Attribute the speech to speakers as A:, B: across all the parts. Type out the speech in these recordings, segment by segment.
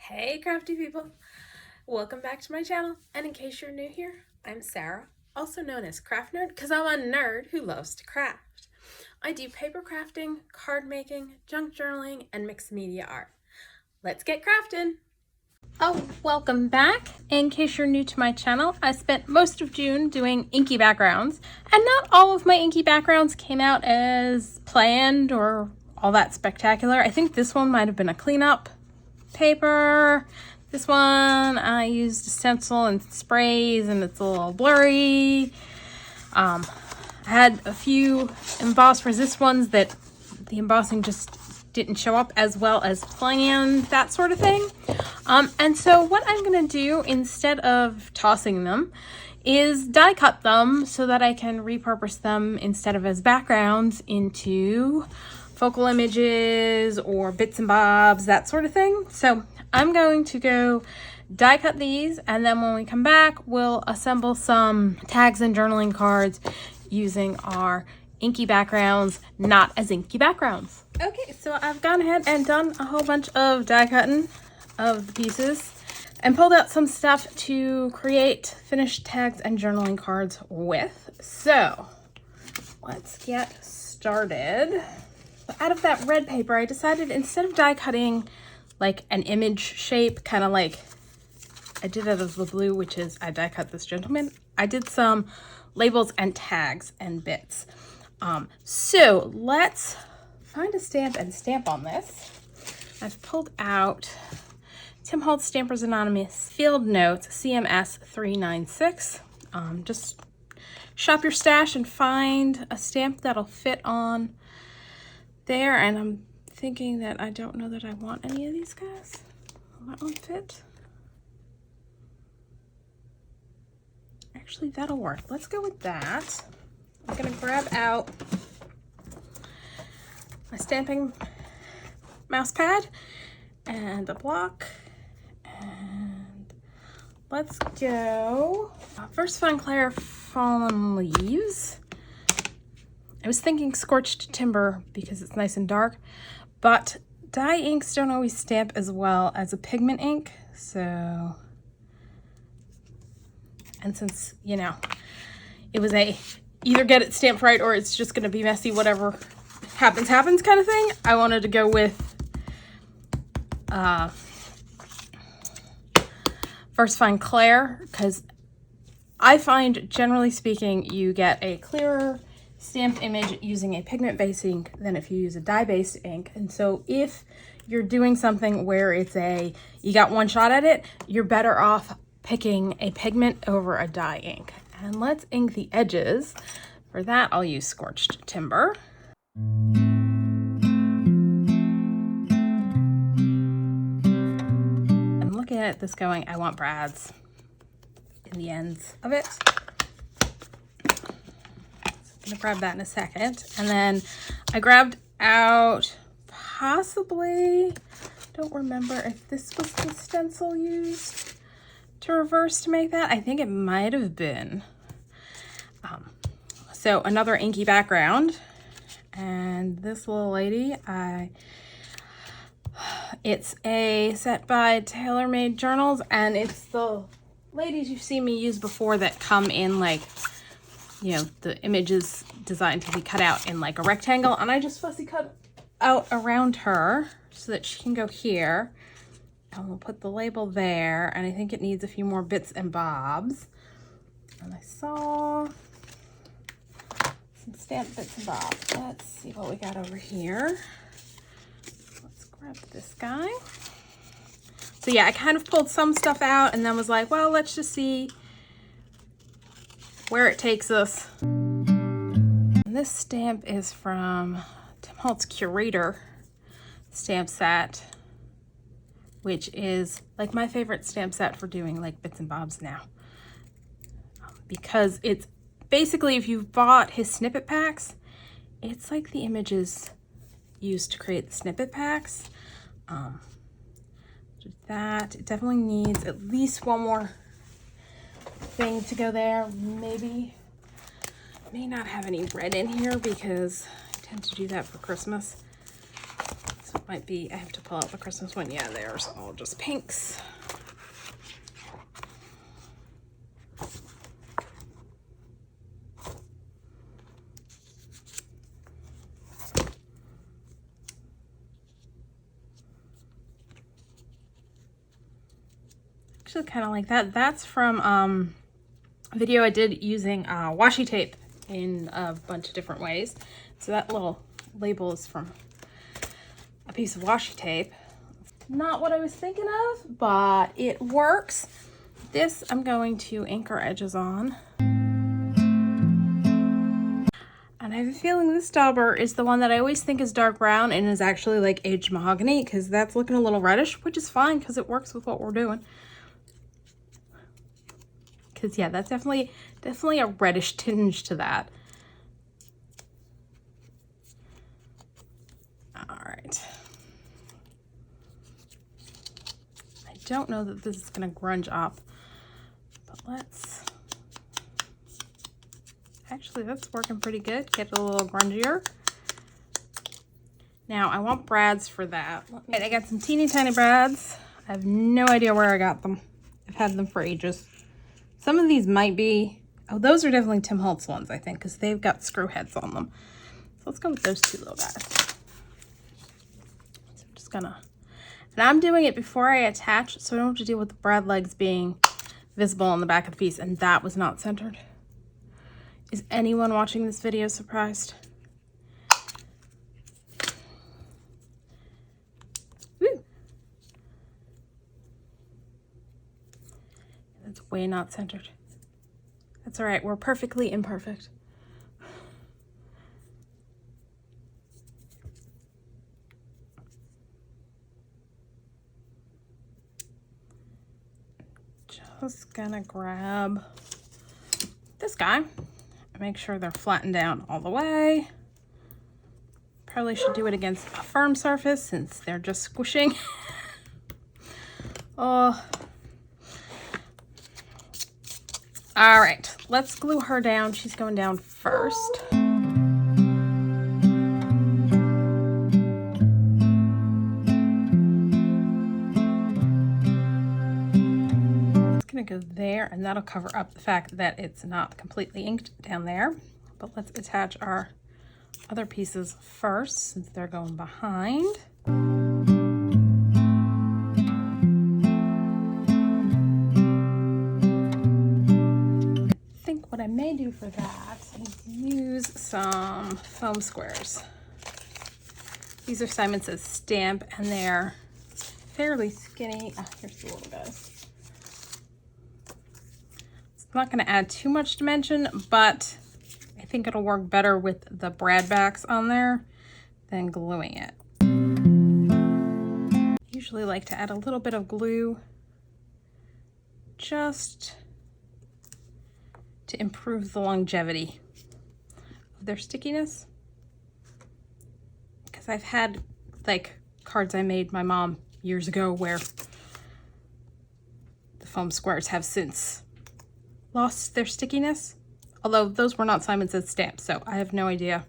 A: Hey crafty people! Welcome back to my channel, and in case you're new here, I'm Sarah, also known as Craft Nerd because I'm a nerd who loves to craft. I do paper crafting, card making, junk journaling, and mixed media art. Let's get crafting! Oh, welcome back. In case you're new to my channel, I spent most of June doing inky backgrounds, and not all of my inky backgrounds came out as planned or all that spectacular. I think this one might have been a cleanup paper. This one I used a stencil and sprays and it's a little blurry. I had a few embossed resist ones that the embossing just didn't show up as well as planned, that sort of thing. And so what I'm gonna do instead of tossing them is die cut them so that I can repurpose them instead of as backgrounds into focal images or bits and bobs, that sort of thing. So I'm going to go die cut these, and then when we come back, we'll assemble some tags and journaling cards using our inky backgrounds, not as inky backgrounds. Okay, so I've gone ahead and done a whole bunch of die cutting of the pieces and pulled out some stuff to create finished tags and journaling cards with. So let's get started. Out of that red paper, I decided instead of die cutting like an image shape, kind of like I did out of the blue, which is I die cut this gentleman, I did some labels and tags and bits. So let's find a stamp and stamp on this. I've pulled out Tim Holtz Stampers Anonymous Field Notes CMS 396. Just shop your stash and find a stamp that'll fit on there, and I'm thinking that I don't know that I want any of these guys. Will that one fit? Actually, that'll work. Let's go with that. I'm gonna grab out my stamping mouse pad and a block, and let's go. First, Fun Claire Fallen Leaves. I was thinking Scorched Timber because it's nice and dark, but dye inks don't always stamp as well as a pigment ink. So, and since, you know, it was a either get it stamped right or it's just going to be messy, whatever happens kind of thing, I wanted to go with First Fun Claire, because I find, generally speaking, you get a clearer stamped image using a pigment-based ink than if you use a dye-based ink. And so if you're doing something where it's you got one shot at it, you're better off picking a pigment over a dye ink. And let's ink the edges. For that, I'll use Scorched Timber. I'm looking at this going, I want brads in the ends of it. I'm gonna grab that in a second. And then I grabbed out possibly, don't remember if this was the stencil used to reverse to make that. I think it might have been. So another inky background, and this little lady, it's a set by TaylorMadeJournals, and it's the ladies you've seen me use before that come in like, you know, the image is designed to be cut out in like a rectangle, and I just fussy cut out around her so that she can go here, and we'll put the label there, and I think it needs a few more bits and bobs. And I saw some stamped bits and bobs. Let's see what we got over here. Let's grab this guy. So yeah, I kind of pulled some stuff out and then was like, well, let's just see where it takes us. And this stamp is from Tim Holtz Curator stamp set, which is like my favorite stamp set for doing like bits and bobs now, because it's basically, if you've bought his snippet packs, it's like the images used to create the snippet packs. That it definitely needs at least one more thing to go there. Maybe may not have any red in here because I tend to do that for Christmas. So So it might be, I have to pull out the Christmas one. Yeah, there's all just pinks. Actually kind of like that. That's from a video I did using washi tape in a bunch of different ways. So that little label is from a piece of washi tape. Not what I was thinking of, but it works. This I'm going to ink our edges on. And I have a feeling this dauber is the one that I always think is dark brown and is actually like aged mahogany, because that's looking a little reddish, which is fine because it works with what we're doing. Because yeah, that's definitely a reddish tinge to that. All right. I don't know that this is going to grunge up, but let's, actually that's working pretty good. Get it a little grungier. Now I want brads for that. I got some teeny tiny brads. I have no idea where I got them. I've had them for ages. Some of these might be, oh, those are definitely Tim Holtz ones, I think, because they've got screw heads on them. So let's go with those two little guys. So I'm just gonna, and I'm doing it before I attach, so I don't have to deal with the brad legs being visible on the back of the piece, and that was not centered. Is anyone watching this video surprised? Woo! That's way not centered. That's all right, we're perfectly imperfect. Just gonna grab this guy and make sure they're flattened down all the way. Probably should do it against a firm surface since they're just squishing. Oh. All right, let's glue her down. She's going down first. Go there, and that'll cover up the fact that it's not completely inked down there. But let's attach our other pieces first since they're going behind. I think what I may do for that is use some foam squares. These are Simon Says Stamp, and they're fairly skinny. Oh, here's the little guys. I'm not going to add too much dimension, but I think it'll work better with the brad backs on there than gluing it. I usually like to add a little bit of glue just to improve the longevity of their stickiness. Because I've had like cards I made my mom years ago where the foam squares have since lost their stickiness, although those were not Simon Says stamps, so I have no idea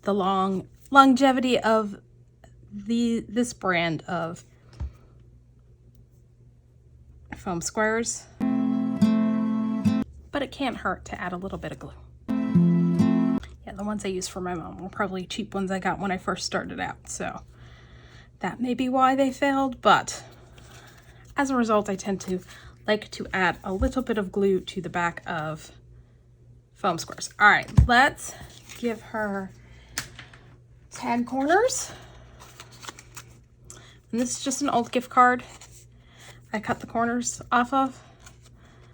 A: the longevity of this brand of foam squares, but it can't hurt to add a little bit of glue. Yeah, the ones I used for my mom were probably cheap ones I got when I first started out, so that may be why they failed, but as a result, I tend to like to add a little bit of glue to the back of foam squares. All right, let's give her tag corners. And this is just an old gift card I cut the corners off of.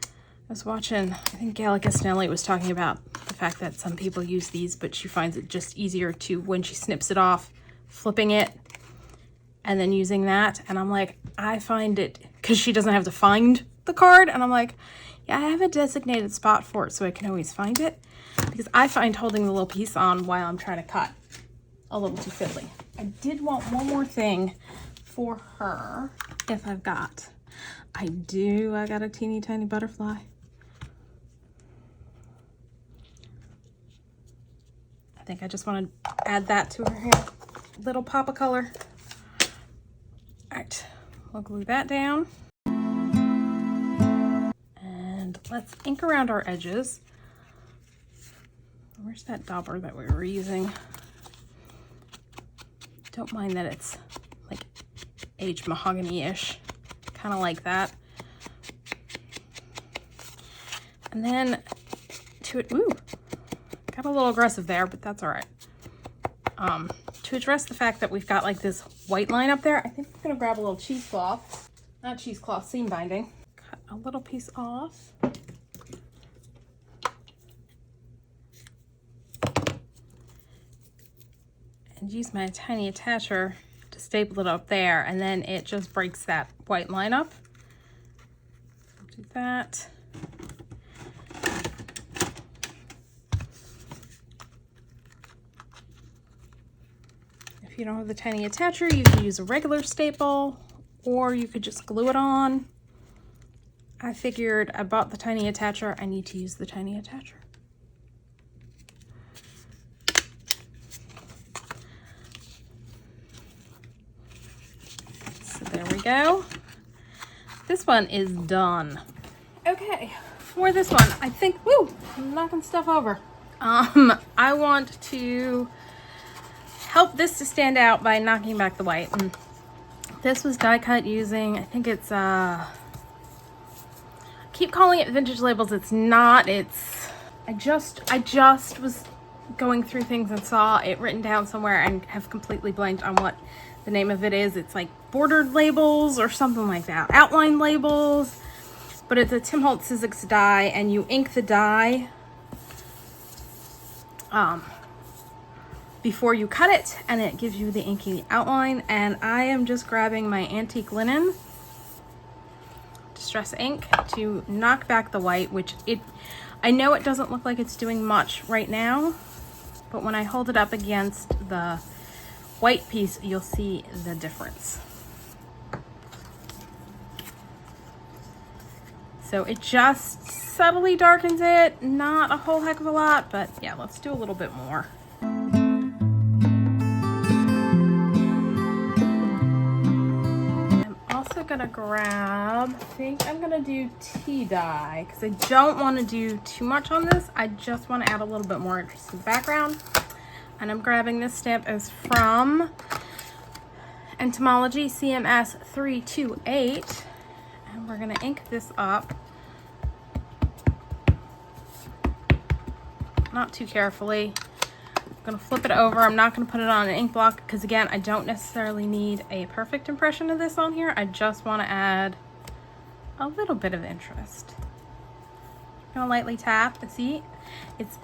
A: I was watching, I think Gallica Snelly was talking about the fact that some people use these, but she finds it just easier to, when she snips it off, flipping it and then using that. And I'm like, I find it, because she doesn't have to find the card, and I'm like, yeah, I have a designated spot for it so I can always find it, because I find holding the little piece on while I'm trying to cut a little too fiddly. I did want one more thing for her. If I got a teeny tiny butterfly. think I just want to add that to her hair. Little pop of color. All right, we'll glue that down. And let's ink around our edges. Where's that dauber that we were using? Don't mind that it's like aged mahogany-ish, kind of like that. And then got a little aggressive there, but that's all right. To address the fact that we've got like this white line up there, I think I'm gonna grab a little cheesecloth, not cheesecloth, seam binding. Cut a little piece off. And use my tiny attacher to staple it up there, and then it just breaks that white line up. Do that. If you don't have the tiny attacher, you can use a regular staple, or you could just glue it on. I figured I bought the tiny attacher, I need to use the tiny attacher. So there we go. This one is done. Okay, for this one, I think, I'm knocking stuff over. I want to help this to stand out by knocking back the white. And this was die cut using, I think it's, I keep calling it Vintage Labels. It's not, I just was going through things and saw it written down somewhere and have completely blanked on what the name of it is. It's like bordered labels or something like that. Outline labels, but it's a Tim Holtz Sizzix die, and you ink the die before you cut it, and it gives you the inky outline. And I am just grabbing my antique linen distress ink to knock back the white, which I know it doesn't look like it's doing much right now, but when I hold it up against the white piece, you'll see the difference. So it just subtly darkens it, not a whole heck of a lot, but yeah, let's do a little bit more. I'm also gonna grab, I think I'm gonna do tea dye, because I don't want to do too much on this. I just want to add a little bit more interest in the background. And I'm grabbing this stamp is from Entomology CMS 328. And we're gonna ink this up. Not too carefully. I'm gonna flip it over. I'm not gonna put it on an ink block because, again, I don't necessarily need a perfect impression of this on here. I just wanna add a little bit of interest. I'm gonna lightly tap and see, it's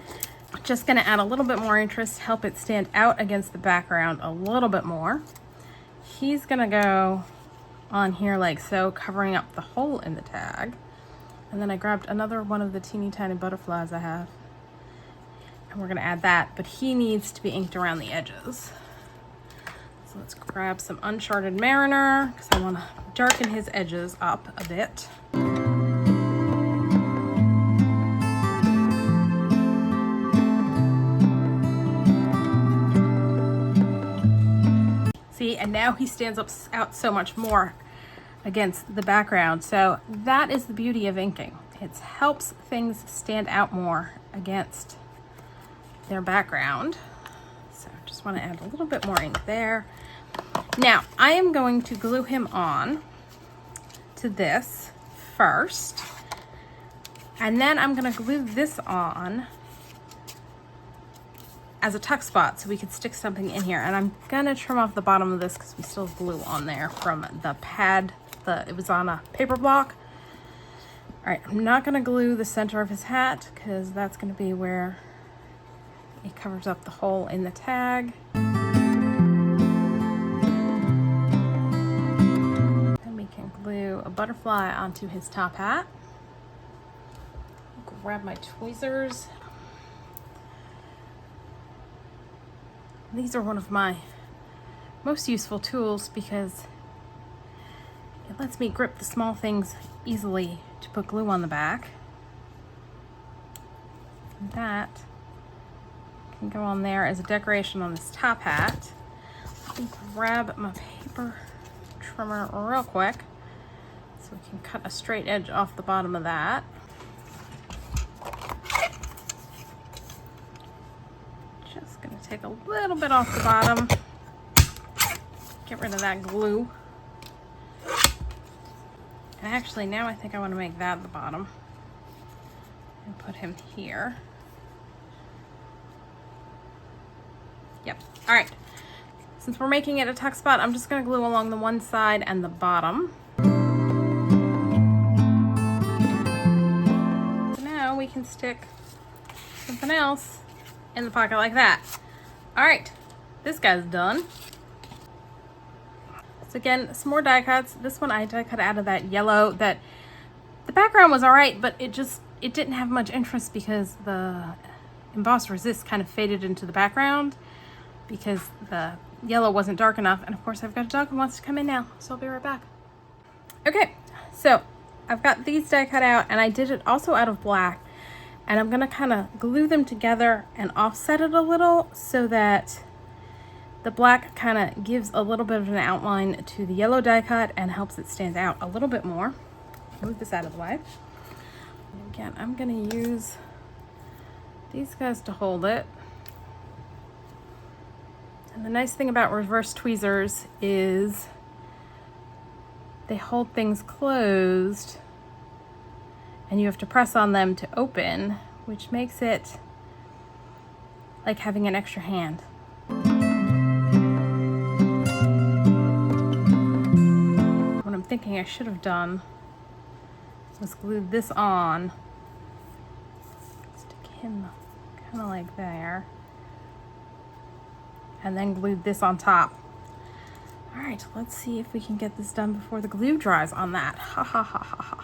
A: just gonna add a little bit more interest, help it stand out against the background a little bit more. He's gonna go on here like so, covering up the hole in the tag. And then I grabbed another one of the teeny tiny butterflies I have, and we're gonna add that, but he needs to be inked around the edges. So let's grab some Uncharted Mariner, because I wanna darken his edges up a bit. See, and now he stands out so much more against the background. So that is the beauty of inking. It helps things stand out more against their background. So I just want to add a little bit more ink there. Now I am going to glue him on to this first, and then I'm going to glue this on as a tuck spot so we could stick something in here. And I'm gonna trim off the bottom of this because we still have glue on there from the pad. It was on a paper block. All right, I'm not gonna glue the center of his hat because that's gonna be where it covers up the hole in the tag. Then we can glue a butterfly onto his top hat. Grab my tweezers. These are one of my most useful tools because it lets me grip the small things easily to put glue on the back. And that can go on there as a decoration on this top hat. Let me grab my paper trimmer real quick so we can cut a straight edge off the bottom of that. Just gonna take a little bit off the bottom. Get rid of that glue. And actually now I think I want to make that the bottom and put him here. Yep. All right. Since we're making it a tuck spot, I'm just going to glue along the one side and the bottom. So now we can stick something else in the pocket like that. All right. This guy's done. So again, some more die cuts. This one I die cut out of that yellow. That the background was all right, but it didn't have much interest because the embossed resist kind of faded into the background because the yellow wasn't dark enough. And of course I've got a dog who wants to come in now, so I'll be right back. Okay, so I've got these die cut out and I did it also out of black, and I'm gonna kind of glue them together and offset it a little so that the black kind of gives a little bit of an outline to the yellow die cut and helps it stand out a little bit more. Move this out of the way. And again, I'm going to use these guys to hold it. And the nice thing about reverse tweezers is they hold things closed and you have to press on them to open, which makes it like having an extra hand. What I'm thinking I should have done was glue this on. Stick him kind of like there. And then glue this on top. All right, let's see if we can get this done before the glue dries on that. Ha ha ha ha ha.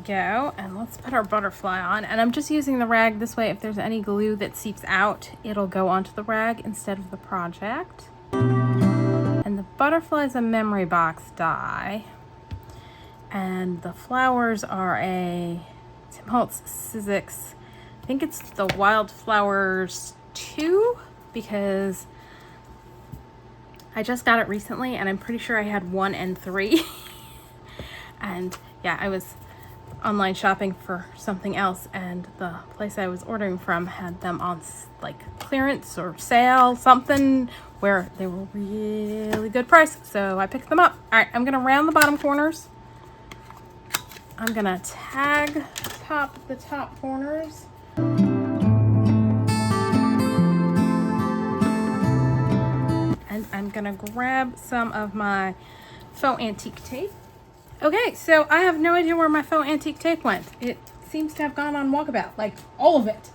A: Go, and let's put our butterfly on, and I'm just using the rag this way. If there's any glue that seeps out, it'll go onto the rag instead of the project. And the butterfly is a memory box die, and the flowers are a Holtz Sizzix. I think it's the Wildflowers 2 because I just got it recently and I'm pretty sure I had 1 and 3. And yeah, I was online shopping for something else and the place I was ordering from had them on like clearance or sale, something where they were really good price, so I picked them up. All right, I'm gonna round the bottom corners. I'm gonna tag the top corners. And I'm gonna grab some of my faux antique tape. Okay, so I have no idea where my faux antique tape went. It seems to have gone on walkabout, like all of it,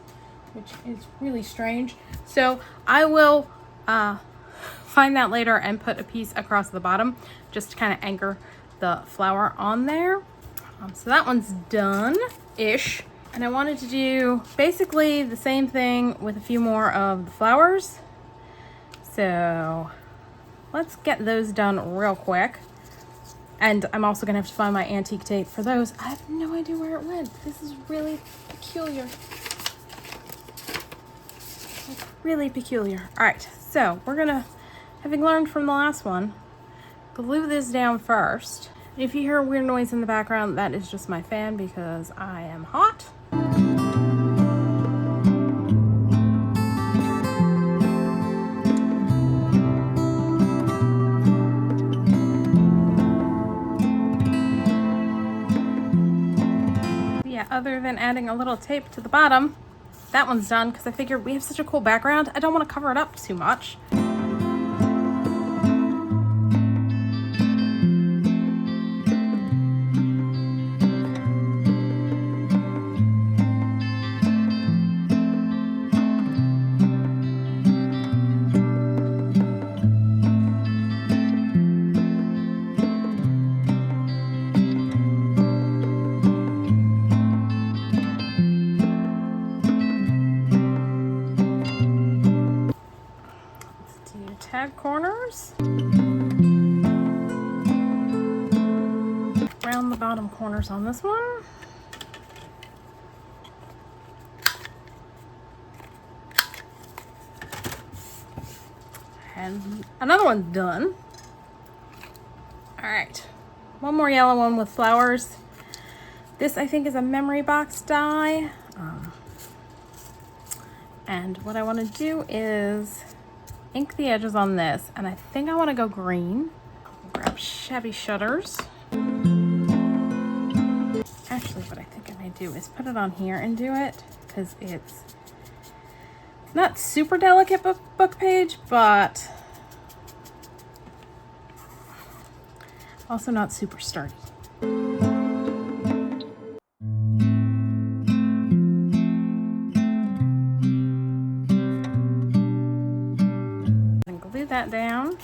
A: which is really strange. So I will find that later and put a piece across the bottom just to kind of anchor the flower on there. So that one's done-ish. And I wanted to do basically the same thing with a few more of the flowers. So let's get those done real quick. And I'm also gonna have to find my antique tape for those. I have no idea where it went. This is really peculiar. It's really peculiar. All right, so we're gonna, having learned from the last one, glue this down first. If you hear a weird noise in the background, that is just my fan because I am hot. Other than adding a little tape to the bottom, that one's done because I figured we have such a cool background. I don't want to cover it up too much. your tag corners. Round the bottom corners on this one. And another one's done. All right, one more yellow one with flowers. This I think is a memory box die. And what I want to do is ink the edges on this, and I think I want to go green. I'll grab Chevy Shutters. Actually, what I think I may do is put it on here and do it, because it's not super delicate book page, but also not super sturdy. And glue that down.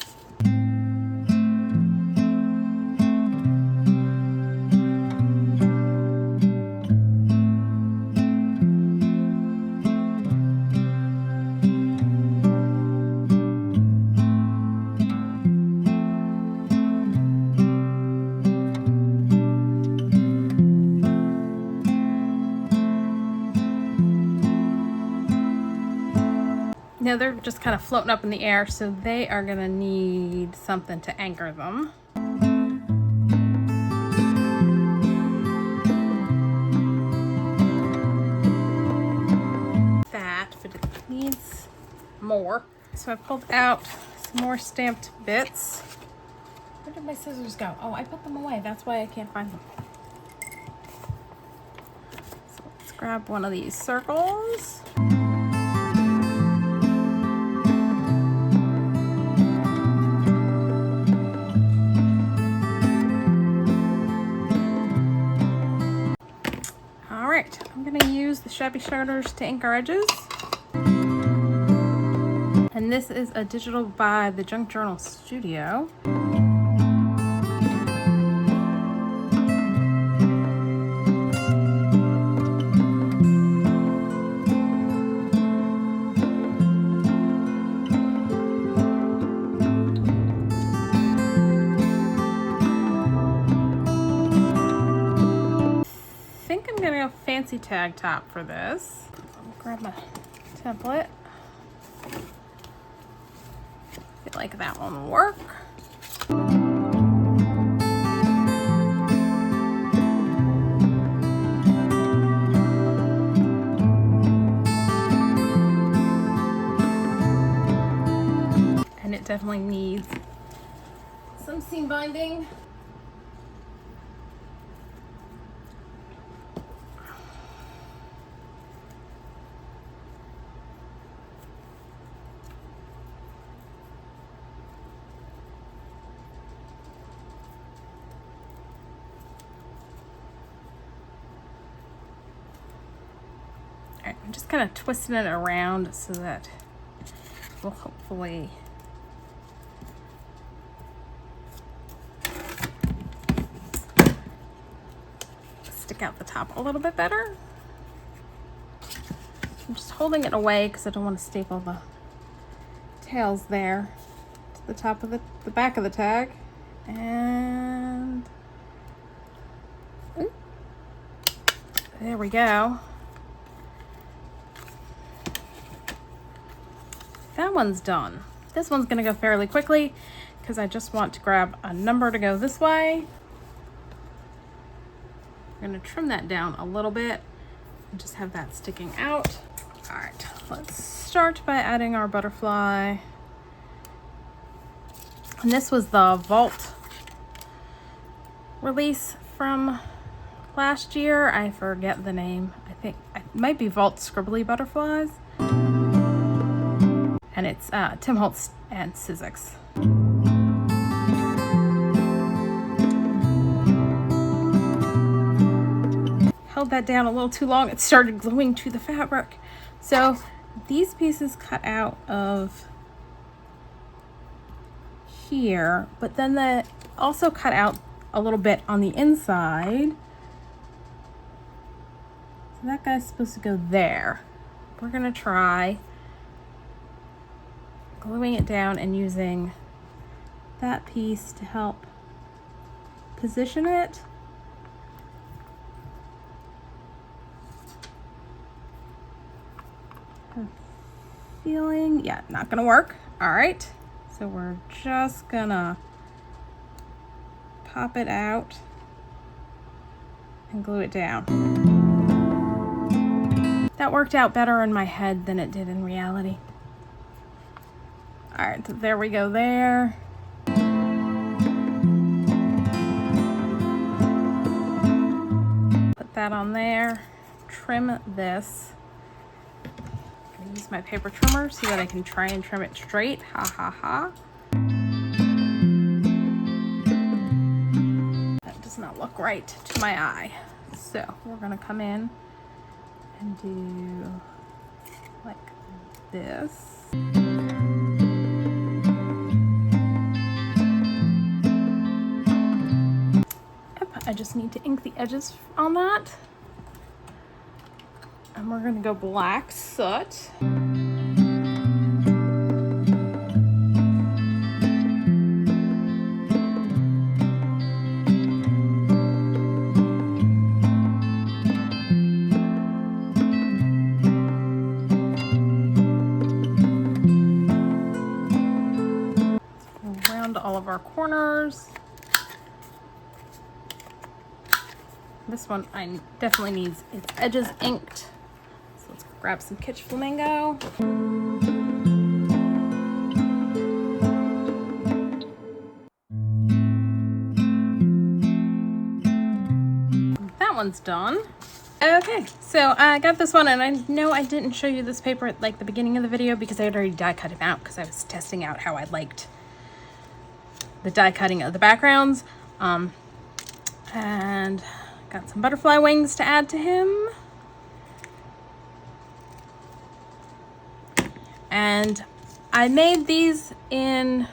A: Now they're just kind of floating up in the air, so they are going to need something to anchor them. That, but it needs more. So I pulled out some more stamped bits. Where did my scissors go? Oh, I put them away. That's why I can't find them. So let's grab one of these circles. I'm going to use the Chevy Shutters to ink our edges. And this is a digital by the Junk Journal Studio. Fancy tag top for this. I'll grab my template. I feel like that one will work. And it definitely needs some seam binding. I'm just kind of twisting it around so that we'll hopefully stick out the top a little bit better. I'm just holding it away because I don't want to staple the tails there to the top of the back of the tag. And there we go. That one's done. This one's gonna go fairly quickly because I just want to grab a number to go this way. I'm gonna trim that down a little bit and just have that sticking out. All right, let's start by adding our butterfly. And this was the Vault release from last year. I forget the name. I think it might be Vault Scribbly Butterflies. And it's Tim Holtz and Sizzix. Held that down a little too long. It started gluing to the fabric. So these pieces cut out of here, but then they also cut out a little bit on the inside. So that guy's supposed to go there. We're gonna try gluing it down and using that piece to help position it. Feeling, yeah, not gonna work. All right, so we're just gonna pop it out and glue it down. That worked out better in my head than it did in reality. All right, so there we go there. Put that on there, trim this. I'm gonna use my paper trimmer so that I can try and trim it straight, ha ha ha. That does not look right to my eye. So we're gonna come in and do like this. I just need to ink the edges on that. And we're gonna go black soot. Around all of our corners. This one I definitely needs its edges inked. So let's grab some Kitsch Flamingo. That one's done. Okay, so I got this one, and I know I didn't show you this paper at like the beginning of the video because I had already die cut him out because I was testing out how I liked the die cutting of the backgrounds. And got some butterfly wings to add to him. And I made these in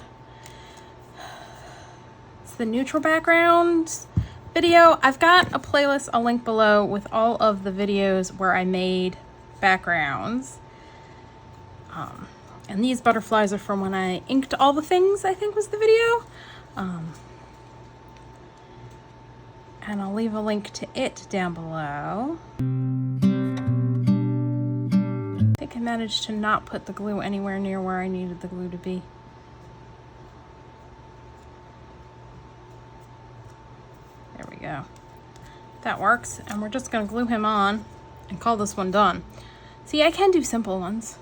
A: the neutral background video. I've got a playlist I'll link below with all of the videos where I made backgrounds. And these butterflies are from when I inked all the things, I think was the video. And I'll leave a link to it down below. I think I managed to not put the glue anywhere near where I needed the glue to be. There we go. That works, and we're just gonna glue him on and call this one done. See, I can do simple ones.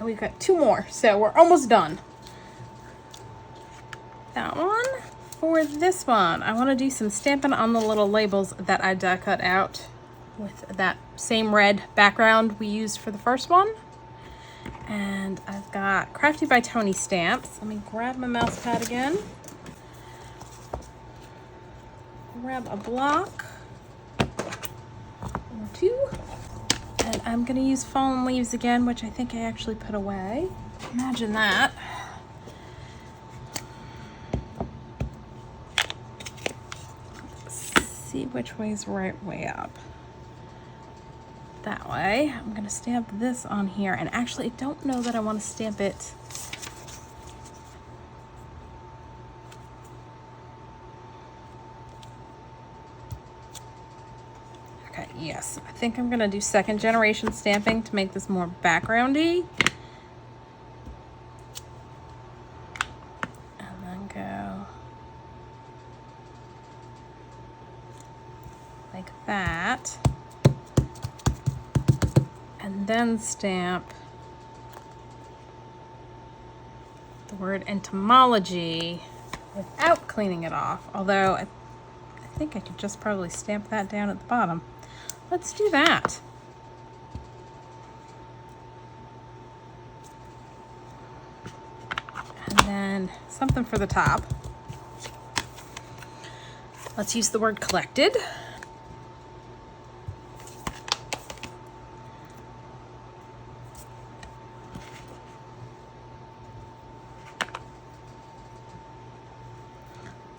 A: We've got two more, so we're almost done. That one. For this one, I want to do some stamping on the little labels that I die cut out with that same red background we used for the first one. And I've got Crafty by Tony stamps. Let me grab my mouse pad again. Grab a block or two. And I'm gonna use fallen leaves again, which I think I actually put away. Imagine that. Let's see which way is right way up. That way. I'm gonna stamp this on here, and actually I don't know that I want to stamp it yes, I think I'm gonna do second generation stamping to make this more backgroundy. And then go like that. And then stamp the word entomology without cleaning it off. Although I think I could just probably stamp that down at the bottom. Let's do that. And then something for the top. Let's use the word collected.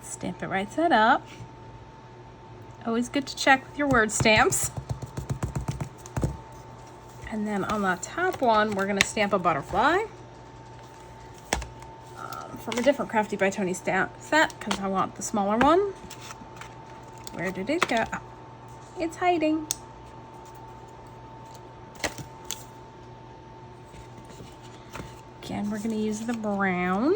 A: Stamp it right side up. Always good to check with your word stamps. And then on the top one, we're gonna stamp a butterfly from a different Crafty by Tony stamp set because I want the smaller one. Where did it go? Oh, it's hiding. Again, we're gonna use the brown.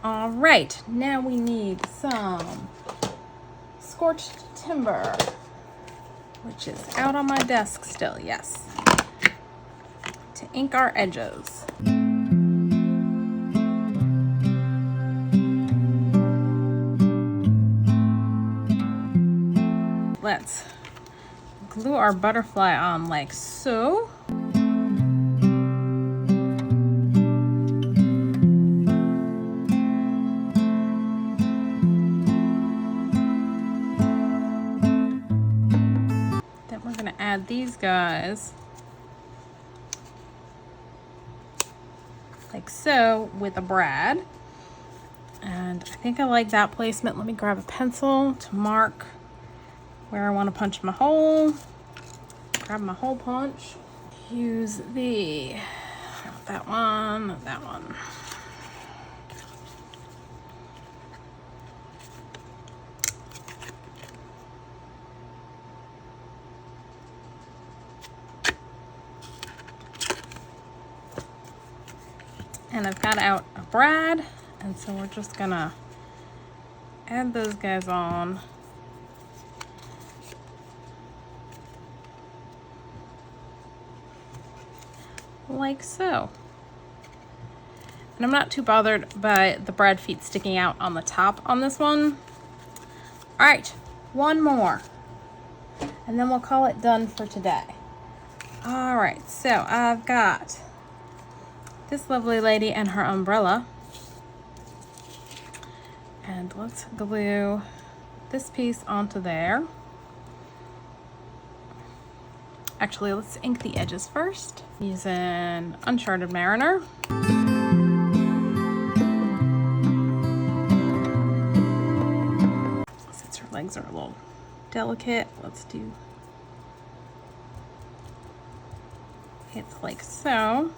A: All right, now we need some scorched timber, which is out on my desk still, yes, to ink our edges. Let's glue our butterfly on like so. Add these guys like so with a brad, and I think I like that placement. Let me grab a pencil to mark where I want to punch my hole. Grab my hole punch. Use that one. And I've got out a brad, and so we're just gonna add those guys on. Like so. And I'm not too bothered by the brad feet sticking out on the top on this one. All right, one more, and then we'll call it done for today. All right, so I've got this lovely lady and her umbrella, and let's glue this piece onto there. Actually, let's ink the edges first using Uncharted Mariner. Since her legs are a little delicate, let's do it like so.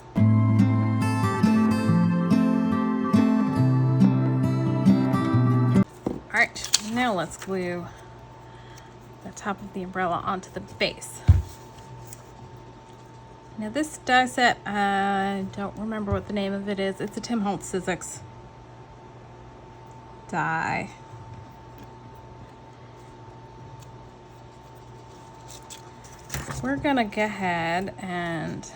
A: All right, now let's glue the top of the umbrella onto the base. Now this die set, I don't remember what the name of it is. It's a Tim Holtz Sizzix die. We're gonna go ahead and,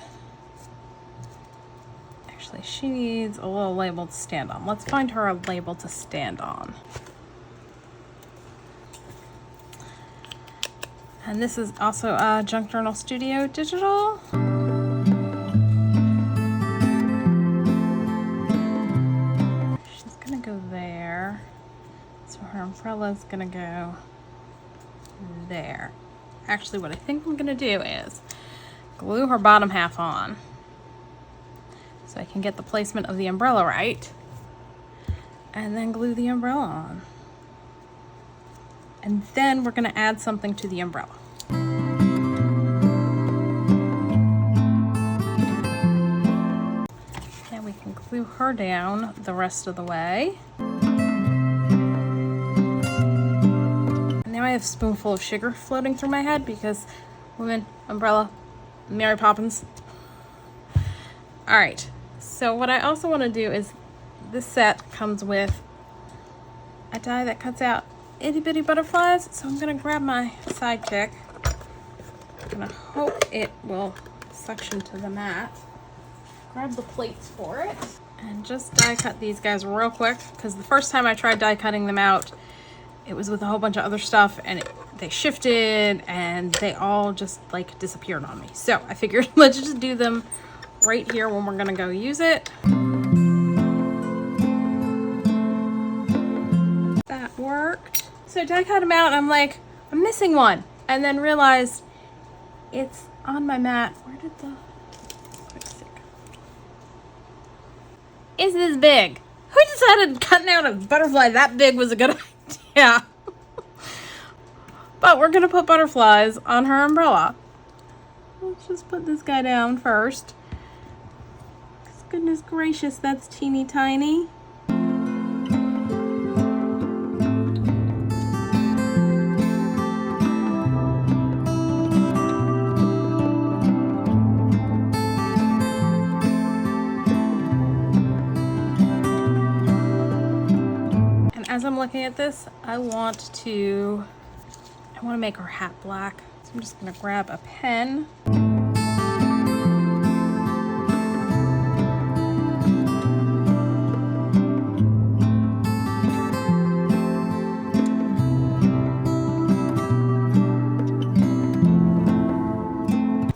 A: actually she needs a little label to stand on. Let's find her a label to stand on. And this is also a Junk Journal Studio Digital. She's gonna go there. So her umbrella's gonna go there. Actually, what I think I'm gonna do is glue her bottom half on so I can get the placement of the umbrella right, and then glue the umbrella on. And then we're gonna add something to the umbrella. Now we can glue her down the rest of the way. And now I have a spoonful of sugar floating through my head because women, umbrella, Mary Poppins. All right, so what I also wanna do is, this set comes with a die that cuts out itty bitty butterflies, so I'm gonna grab my sidekick. I'm gonna hope it will suction to the mat. Grab the plates for it and just die cut these guys real quick, because the first time I tried die cutting them out, it was with a whole bunch of other stuff and they shifted and they all just like disappeared on me. So I figured let's just do them right here when we're gonna go use it. That worked. So die cut them out and I'm like, I'm missing one. And then realized it's on my mat. Where did the quick
B: is this big. Who decided cutting out a butterfly that big was a good idea? But we're gonna put butterflies on her umbrella. Let's just put this guy down first. Goodness gracious, that's teeny tiny. As I'm looking at this, I want to make her hat black. So I'm just gonna grab a pen.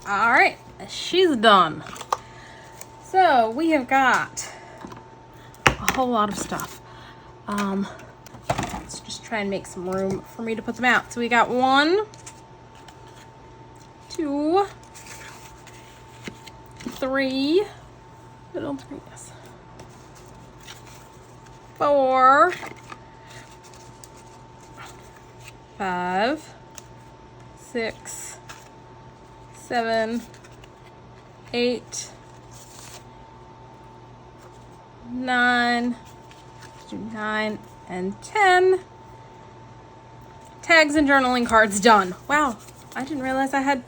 B: All right, she's done. So we have got a whole lot of stuff. Let's just try and make some room for me to put them out. So we got 1, 2, 3, little 3, yes, 4, 5, 6, 7, 8, 9, 9 and 10 tags and journaling cards done. Wow, I didn't realize I had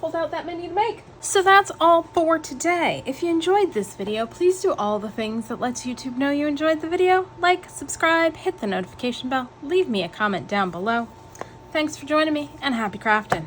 B: pulled out that many to make. So that's all for today. If you enjoyed this video, please do all the things that lets YouTube know you enjoyed the video. Like, subscribe, hit the notification bell, leave me a comment down below. Thanks for joining me, and happy crafting.